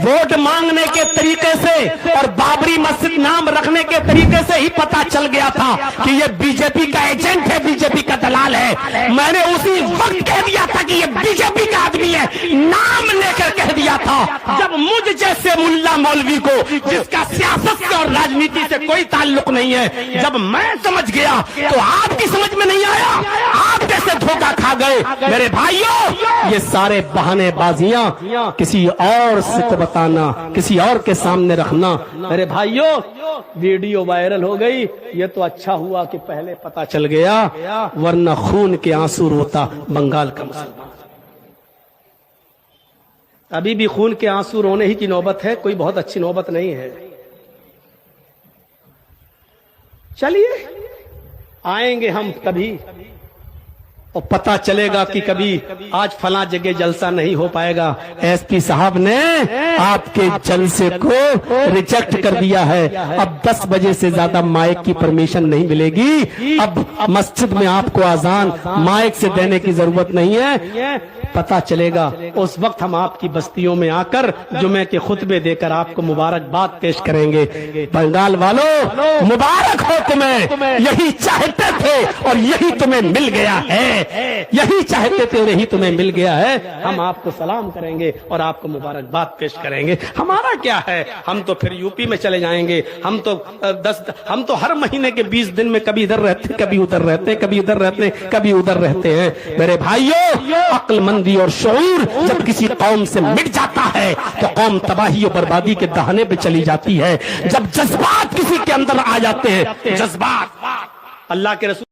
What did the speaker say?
Vote मांगने के तरीके से और बाबरी मस्जिद नाम रखने के तरीके से ही पता चल गया था कि ये बीजेपी का एजेंट है, बीजेपी का दलाल है। मैंने उसी वक्त कह दिया था कि ये बीजेपी का आदमी है, नाम लेकर कह दिया था। जब मुझ जैसे मुल्ला मौलवी को, जिसका सियासत से और राजनीति से कोई ताल्लुक नहीं है, जब मैं समझ गया तो आपकी समझ में नहीं आया, आप कैसे धोखा खा गए। मेरे भाइयों, ये सारे बहानेबाजियां किसी और से बताना, किसी और के सामने रखना। मेरे भाइयों, वीडियो वायरल हो गई, ये तो अच्छा हुआ कि पहले पता चल गया, वरना खून के आंसू रोता बंगाल का मुसलमान। अभी भी खून के आंसू रोने ही की नौबत है, कोई बहुत अच्छी नौबत नहीं है। चलिए, आएंगे हम कभी और पता चलेगा कि कभी आज फला जगह जलसा नहीं हो पाएगा। एसपी साहब ने आपके जलसे को रिजेक्ट कर दिया है। अब 10 बजे से ज्यादा माइक की परमिशन नहीं मिलेगी। अब मस्जिद में आपको अजान माइक से देने की जरूरत नहीं है। पता चलेगा उस वक्त हम आपकी बस्तियों में आकर जुमे के खुतबे देकर आपको मुबारकबाद पेश करेंगे। बंगाल वालों, मुबारक हो तुम्हें, यही चाहते थे और यही तुम्हें मिल गया है। यही चाहते थे और यही तुम्हें मिल गया है। हम आपको सलाम करेंगे और आपको मुबारकबाद पेश करेंगे। हमारा क्या है, हम तो फिर यूपी में चले जाएंगे। हम तो हर महीने के 20 दिन में कभी इधर रहते, कभी उधर रहते, कभी इधर रहते, कभी उधर रहते हैं। मेरे भाइयों, अक्लमंदी और शऊर जब किसी कौम से मिट जाता है तो कौम तबाही और बर्बादी के दहाने पे चली जाती है। जब जज्बात किसी के अंदर आ जाते हैं, जज्बात, अल्लाह के रसूल